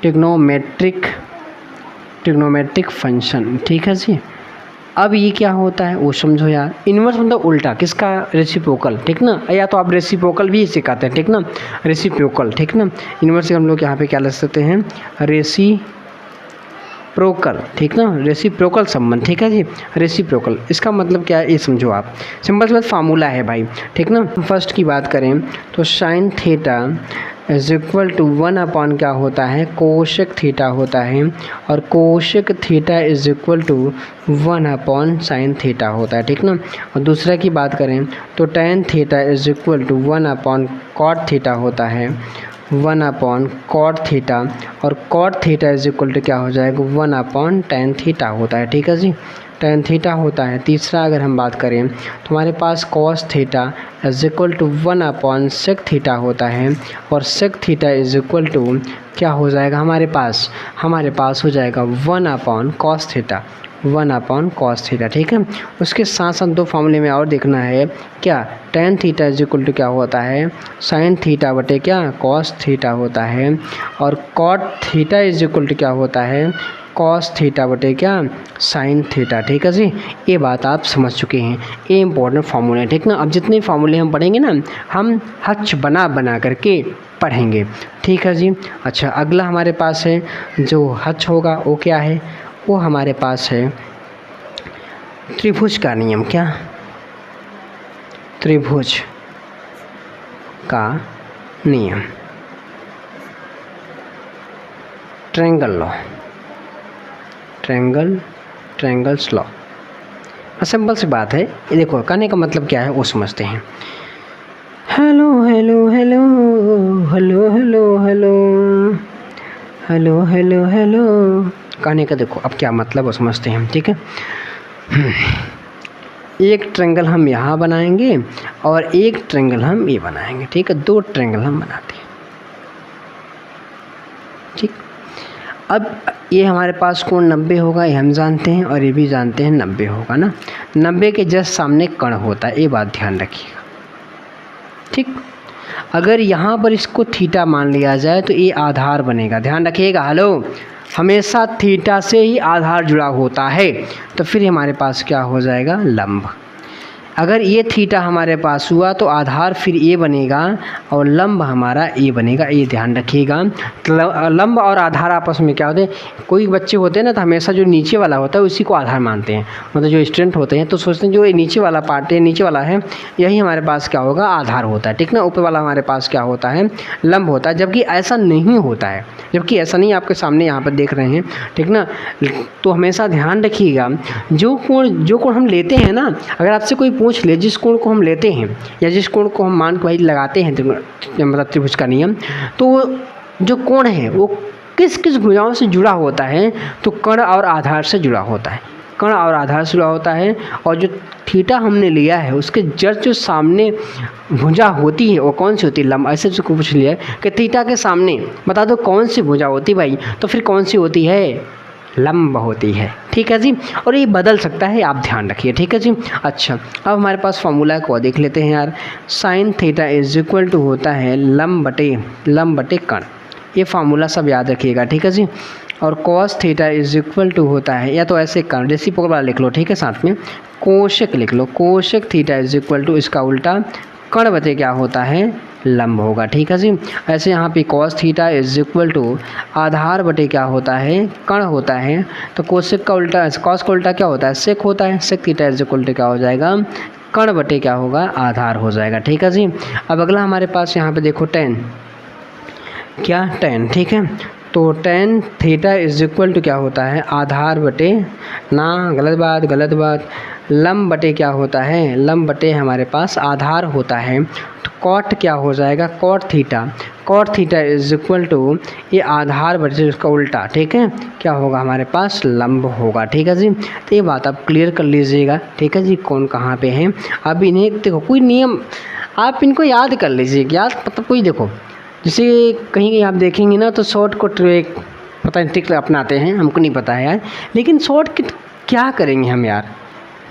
trigonometric function, ठीक है जी। अब ये क्या होता है वो समझो यार। इन्वर्स मतलब उल्टा, किसका, रेसिप्रोकल, ठीक ना। या तो आप रेसिप्रोकल भी सिखाते हैं, ठीक ना, रेसिप्रोकल, ठीक ना। इन्वर्स से हम लोग यहाँ पे क्या लिख सकते हैं, रेसिप्रोकल, ठीक ना, रेसिप्रोकल संबंध, ठीक है जी, रेसिप्रोकल। इसका मतलब क्या है ये समझो आप, सिंपल सा फार्मूला है भाई, ठीक ना। फर्स्ट की बात करें तो sin θ इज इक्वल टू 1 क्या होता है, कोशेक थीटा होता है, और cosec theta is equal to 1/sin θ होता है, ठीक ना। और दूसरा की बात करें तो tan θ is equal to 1/cot θ होता है, 1/cot θ, और cot θ इज इक्वल टू क्या हो जाएगा, 1/tan θ होता है, ठीक है जी, tan θ होता है। तीसरा अगर हम बात करें तो हमारे पास cos θ is equal to 1/sec θ होता है, और sec θ इज इक्वल टू क्या हो जाएगा, हमारे पास हो जाएगा 1/cos θ, ठीक है। उसके साथ साथ 2 फॉर्मूले में और देखना है, क्या tan θ इज इक्वल टू क्या होता है, sin θ बटे क्या, cos θ होता है, और cot θ इज इक्वल टू क्या होता है, cos θ बटे क्या, sin θ, ठीक है जी। ये बात आप समझ चुके हैं, ये इंपॉर्टेंट फार्मूले हैं, ठीक ना। अब जितने फार्मूले हम पढ़ेंगे ना, हम हच बना करके पढ़ेंगे, ठीक है जी। अच्छा, अगला हमारे पास है जो हच होगा वो क्या है, वो हमारे पास है त्रिभुज का नियम, क्या? त्रिभुज का नियम, triangle law, triangles law. Simple सी बात है। ये देखो कहने का मतलब क्या है वो समझते हैं। Hello hello hello hello hello hello hello hello hello, कहने का देखो अब क्या मतलब वो समझते हैं, ठीक है। एक ट्रायंगल हम यहाँ बनाएंगे और एक ट्रायंगल हम ये बनाएंगे, ठीक है। दो ट्रायंगल हम बनाते हैं, ठीक। अब ये हमारे पास कोण 90 होगा, ये हम जानते हैं, और ये भी जानते हैं 90 होगा ना। 90 के जस्ट सामने कर्ण होता है, ये बात ध्यान रखिएगा, ठीक। अगर यहाँ पर इसको थीटा मान लिया जाए तो ये आधार बनेगा, ध्यान रखिएगा। हेलो, हमेशा थीटा से ही आधार जुड़ा होता है, तो फिर हमारे पास क्या हो जाएगा? लंब। अगर ये थीटा हमारे पास हुआ तो आधार फिर ये बनेगा और लंब हमारा ये बनेगा, ये ध्यान रखिएगा। लंब और आधार आपस में क्या होते हैं? कोई बच्चे होते हैं ना तो हमेशा जो नीचे वाला होता है उसी को आधार मानते हैं, मतलब जो स्टूडेंट होते हैं तो सोचते हैं जो ये नीचे वाला पार्ट है, नीचे वाला है, यही हमारे पास क्या होगा? आधार होता है, ठीक ना। ऊपर वाला हमारे पास क्या होता है? लंब होता है। जबकि ऐसा नहीं होता है, जबकि ऐसा नहीं आपके सामने यहाँ पर देख रहे हैं, ठीक ना। तो हमेशा ध्यान रखिएगा, जो कोण हम लेते हैं ना, अगर आपसे कोई पूछ ले जिस कोण को हम लेते हैं या जिस कोण को हम मान के भाई लगाते हैं मतलब त्रिभुज का नियम, तो वो जो कोण है वो किस किस भुजाओं से जुड़ा होता है? तो कर्ण और आधार से जुड़ा होता है, कर्ण और आधार से जुड़ा होता है। और जो थीटा हमने लिया है उसके जस्ट जो सामने भुजा होती है वो कौन सी होती है? लंब। ऐसे से पूछ लिया कि थीटा के सामने बता दो कौन सी भुजा होती भाई, तो फिर कौन सी होती है? लंब होती है, ठीक है जी। और ये बदल सकता है, आप ध्यान रखिए, ठीक है जी। अच्छा, अब हमारे पास फॉर्मूला को देख लेते हैं यार। Sine theta is equal to होता है लंब बटे कर्ण। ये फार्मूला सब याद रखिएगा, ठीक है जी। और cos theta is equal to होता है, या तो ऐसे कर्ण रेसिप्रोकल वाला लिख लो, ठीक है, साथ में कोशेक लिख लो। Cosec theta is equal to इसका उल्टा कर्ण बटे क्या होता है? लंब होगा, ठीक है जी। ऐसे यहाँ पे cos theta is equal to आधार बटे क्या होता है? कर्ण होता है। तो कोसेक का उल्टा, कॉस का उल्टा क्या होता है? सेक होता है। Sec theta is equal to क्या हो जाएगा? कर्ण बटे क्या होगा? आधार हो जाएगा, ठीक है जी। अब अगला हमारे पास यहाँ पे देखो टेन, क्या? टेन, ठीक है। तो tan theta is equal to क्या होता है? आधार बटे ना, गलत बात, लंब बटे क्या होता है? लंब बटे हमारे पास आधार होता है। तो कॉट क्या हो जाएगा? Cot theta is equal to ये आधार बटे उसका उल्टा, ठीक है, क्या होगा हमारे पास? लंब होगा, ठीक है जी। तो ये बात आप क्लियर कर लीजिएगा, ठीक है जी, कौन कहाँ पे है। अब इन्हें देखो, कोई नियम आप इनको याद कर लीजिए, याद मतलब कोई देखो, जैसे कहीं आप देखेंगे ना तो शॉर्ट को ट्रिक पता नहीं ट्रिक अपनाते हैं, हमको नहीं पता है यार, लेकिन शॉर्ट क्या करेंगे हम यार।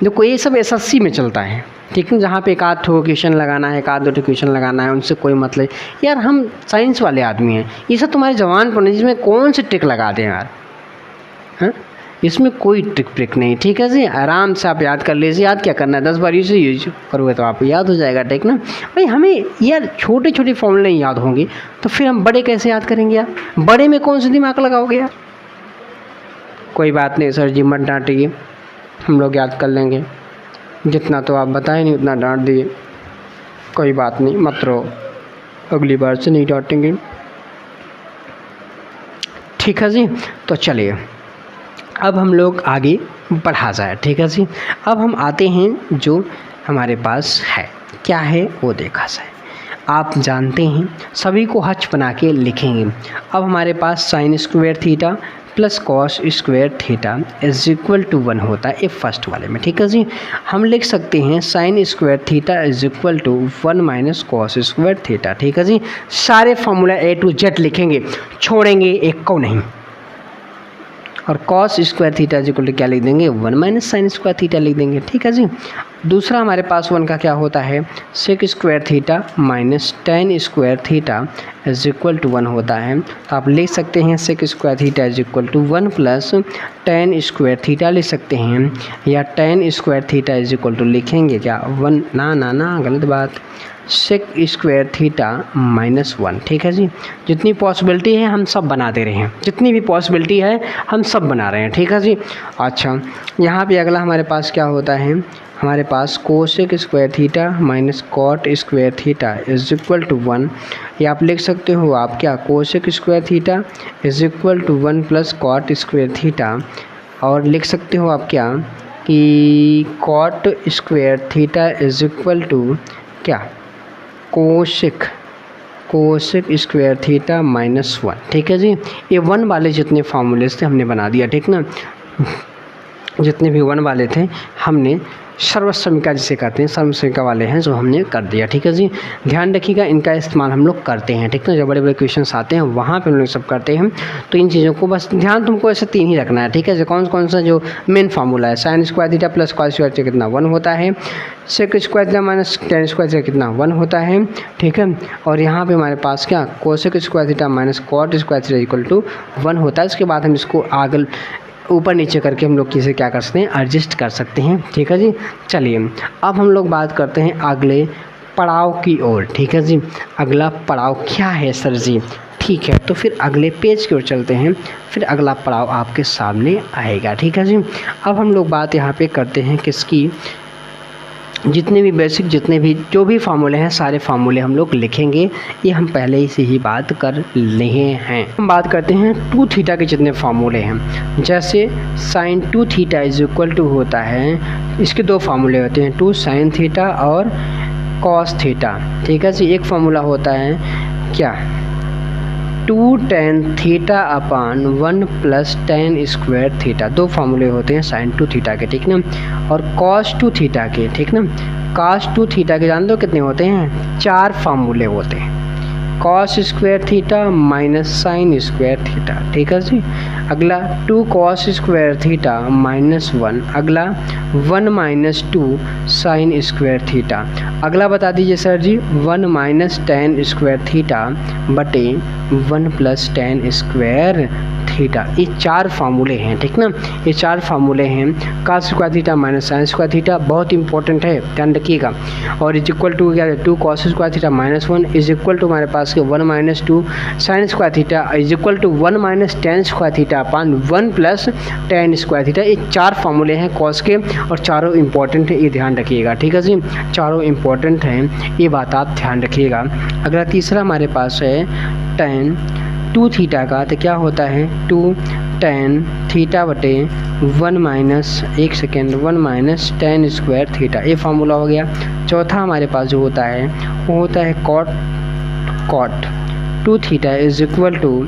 देखो ये सब एसएससी में चलता है, ठीक है, जहाँ पे एक आध ठो क्वेश्चन लगाना है, एक आध दो क्वेश्चन लगाना है, उनसे कोई मतलब यार, हम साइंस वाले आदमी हैं, ये सब तुम्हारे जवान पर नहीं, जिसमें कौन से ट्रिक लगा दें यार, हाँ, इसमें कोई ट्रिक नहीं, ठीक है जी। आराम से आप याद कर लीजिए। याद क्या करना है, 10 बार इसे यूज करोगे तो आपको याद हो जाएगा, ठीक ना भाई। हमें यार छोटे छोटे फॉर्मूले नहीं याद होंगे तो फिर हम बड़े कैसे याद करेंगे यार? बड़े में कौन सा दिमाग लगाओगे यार? कोई बात नहीं सर जी, मत डांटिए, हम लोग याद कर लेंगे। जितना तो आप बताए नहीं उतना डांट दिए, कोई बात नहीं, मत रो, अगली बार से नहीं डांटेंगे, ठीक है जी। तो चलिए अब हम लोग आगे बढ़ा जाए, ठीक है जी। अब हम आते हैं जो हमारे पास है, क्या है वो देखा जाए। आप जानते हैं सभी को हच बना के लिखेंगे। अब हमारे पास sine square theta plus cos square theta is equal to 1 होता है, ये फर्स्ट वाले में, ठीक है जी। हम लिख सकते हैं sine square theta is equal to 1 minus cos square theta, ठीक है जी। सारे फॉर्मूला A to Z लिखेंगे, छोड़ेंगे एक को नहीं। और cos square theta equal to क्या लिख देंगे? 1 माइनस साइन स्क्वायर थीटा लिख देंगे, ठीक है जी। दूसरा हमारे पास 1 का क्या होता है? Sec square theta minus tan square theta is equal to 1 होता है। तो आप लिख सकते हैं sec square theta is equal to 1 plus tan square theta लिख सकते हैं, या tan square theta is equal to लिखेंगे क्या? 1 ना, गलत बात, सेक स्क्वायर थीटा -1। ठीक है जी, जितनी पॉसिबिलिटी है हम सब बना दे रहे हैं, जितनी भी पॉसिबिलिटी है हम सब बना रहे हैं। ठीक है जी। अच्छा, यहाँ पे अगला हमारे पास क्या होता है, हमारे पास cosec square theta minus cot square theta is equal to 1। ये आप लिख सकते हो आप क्या, cosec square theta is equal to 1 plus cot square theta, और लिख सकते हो आप क्या कि cot square theta is equal to क्या, कोसेक स्क्वायर थीटा -1। ठीक है जी। ये 1 वाले जितने फार्मूलेस थे हमने बना दिया, ठीक ना, जितने भी 1 वाले थे हमने सर्वसमीका जिसे कहते हैं, सर्वसमीका वाले हैं जो हमने कर दिया। ठीक है जी। ध्यान रखिएगा, इनका इस्तेमाल हम लोग करते हैं, ठीक ना, जब बड़े बड़े क्वेश्चंस आते हैं वहाँ पे हम लोग सब करते हैं। तो इन चीज़ों को बस ध्यान तुमको ऐसे 3 ही रखना है। ठीक है, कौन कौन सा जो मेन फार्मूला है, sine square theta plus cos square theta कितना 1 होता है, sec square theta minus tan square theta कितना 1 होता है। ठीक है, और यहाँ पे हमारे पास क्या, cosec square theta minus cot square theta equal to 1 होता है। इसके बाद हम इसको आगे ऊपर नीचे करके हम लोग किसे क्या कर सकते हैं, एडजस्ट कर सकते हैं। ठीक है जी। चलिए अब हम लोग बात करते हैं अगले पड़ाव की ओर। ठीक है जी, अगला पड़ाव क्या है सर जी। ठीक है, तो फिर अगले पेज की ओर चलते हैं, फिर अगला पड़ाव आपके सामने आएगा। ठीक है जी। अब हम लोग बात यहाँ पे करते हैं किसकी, जितने भी बेसिक जितने भी जो भी फार्मूले हैं सारे फार्मूले हम लोग लिखेंगे, ये हम पहले ही से ही बात कर लिए हैं। हम बात करते हैं 2 थीटा के जितने फार्मूले हैं, जैसे sine 2 theta is equal to होता है, इसके 2 फार्मूले होते हैं, 2 साइन थीटा और कॉस थीटा। ठीक है जी। एक फार्मूला होता है क्या, 2 tan theta upon 1 plus tan square theta. 2 फार्मूले होते हैं साइन 2 थीटा के, ठीक ना, और कॉस 2 थीटा के, ठीक ना। कॉस 2 थीटा के जान दो कितने होते हैं, 4 फार्मूले होते हैं, cos square theta minus sign square theta. ठीक है जी। अगला 2 कॉस स्क्वायर थीटा -1, अगला 1 माइनस 2 साइन स्क्वायर थीटा। अगला बता दीजिए सर जी, 1 माइनस tan स्क्वायर थीटा बटे 1 प्लस tan स्क्वायर थीटा। ये 4 फार्मूले हैं, ठीक ना, ये 4 फार्मूले हैं। Cos square theta minus sign square theta बहुत इंपॉर्टेंट है, ध्यान रखिएगा। और इज इक्वल टू क्या है, 2 cos square theta -1 is equal to हमारे पास के 1 minus 2 sine square theta is equal to 1 minus tan square theta upon 1 plus tan square theta. ये 4 फार्मूले हैं कॉस के, और चारों इंपॉर्टेंट है, ये ध्यान रखिएगा। ठीक है जी, चारों इंपॉर्टेंट हैं, ये बात आप ध्यान रखिएगा। अगला तीसरा हमारे पास है tan 2 थीटा का, तो क्या होता है 2 tan थीटा बटे 1 minus 1 minus tan square theta. ये फार्मूला हो गया। चौथा हमारे पास जो होता है वो होता है cot 2 theta is equal to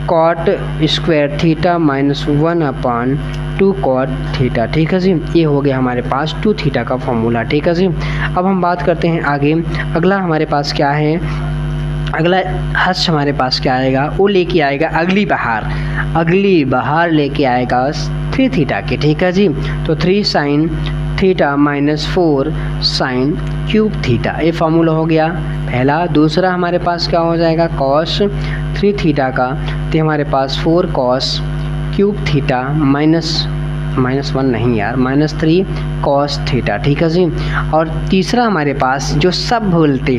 cot square theta -1 upon 2 cot theta. ठीक है जी, ये हो गया हमारे पास 2 थीटा का फार्मूला। ठीक है जी। अब हम बात करते हैं आगे, अगला हमारे पास क्या है, अगला हर्ष हमारे पास क्या आएगा, वो लेके आएगा अगली बहार लेके आएगा 3 थीटा के। ठीक है जी। तो 3 sine theta -4 sine cube theta, ये फार्मूला हो गया पहला। दूसरा हमारे पास क्या हो जाएगा, कॉस 3 थीटा का, तो हमारे पास 4 कॉस क्यूब थीटा -1 नहीं यार, -3 कॉस थीटा। ठीक है जी। और तीसरा हमारे पास जो सब भूलते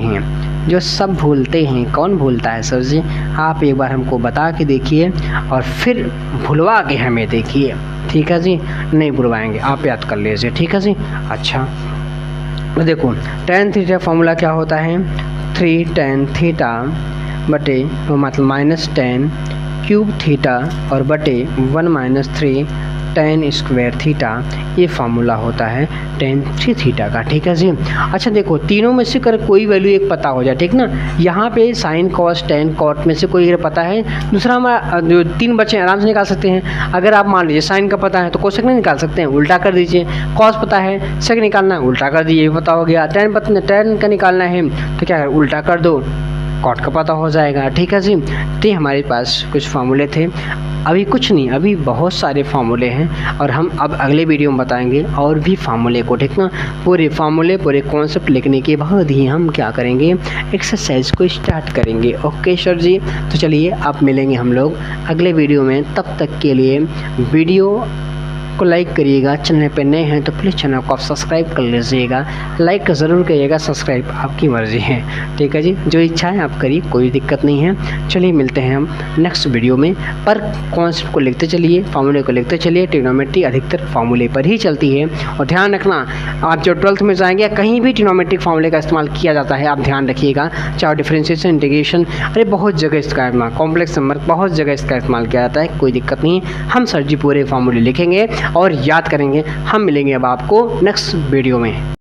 हैं, कौन भूलता है सर जी, आप एक बार हमको बता के देखिए और फिर भुलवा के हमें देखिए। ठीक है जी, नहीं भुलवाएंगे, आप याद कर लीजिए। ठीक है जी। अच्छा, तो देखो tan थीटा फार्मूला क्या होता है, 3 tan थीटा बटे मतलब -tan क्यूब थीटा और बटे 1 माइनस 3 tan स्क्वायर थीटा, ये फार्मूला होता है tan 3 थीटा का। ठीक है जी। अच्छा देखो, तीनों में से कर कोई वैल्यू एक पता हो जाए, ठीक ना, यहाँ पे साइन कॉस tan कॉट में से कोई पता है, दूसरा हमारा जो 3 बच्चे आराम से निकाल सकते हैं। अगर आप मान लीजिए साइन का पता है तो कोसेक नहीं निकाल सकते हैं, उल्टा कर दीजिए। कॉस पता है, सेक निकालना है, उल्टा कर दीजिए, ये पता हो गया। tan का निकालना है तो क्या है, उल्टा कर दो, कॉट का पता हो जाएगा। ठीक है जी। तो हमारे पास कुछ फार्मूले थे, अभी कुछ नहीं, अभी बहुत सारे फार्मूले हैं और हम अब अगले वीडियो में बताएंगे और भी फार्मूले को। ठीक ना, पूरे फार्मूले पूरे कॉन्सेप्ट लिखने के बाद ही हम क्या करेंगे, एक्सरसाइज को स्टार्ट करेंगे। ओके सर जी। तो चलिए अब मिलेंगे हम लोग अगले वीडियो में, तब तक के लिए वीडियो को लाइक करिएगा। चैनल पे नए हैं तो प्लीज़ चैनल को आप सब्सक्राइब कर लीजिएगा। लाइक ज़रूर करिएगा, सब्सक्राइब आपकी मर्ज़ी है, ठीक है जी। जो इच्छा है आप करिए, कोई दिक्कत नहीं है। चलिए मिलते हैं हम नेक्स्ट वीडियो में। पर कॉन्सेप्ट को लिखते चलिए, फार्मूले को लिखते चलिए। ट्रिग्नोमेट्री अधिकतर फार्मूले पर ही चलती है। और ध्यान रखना, आप जो 12th में जाएंगे कहीं भी ट्रिग्नोमेट्रिक फार्मूले का इस्तेमाल किया जाता है, आप ध्यान रखिएगा। चाहे डिफरेंशिएशन, इंटीग्रेशन, अरे बहुत जगह इसका कॉम्प्लेक्स नंबर, बहुत जगह इसका इस्तेमाल किया जाता है। कोई दिक्कत नहीं है, हम सर जी पूरे फार्मूले लिखेंगे और याद करेंगे। हम मिलेंगे अब आपको नेक्स्ट वीडियो में।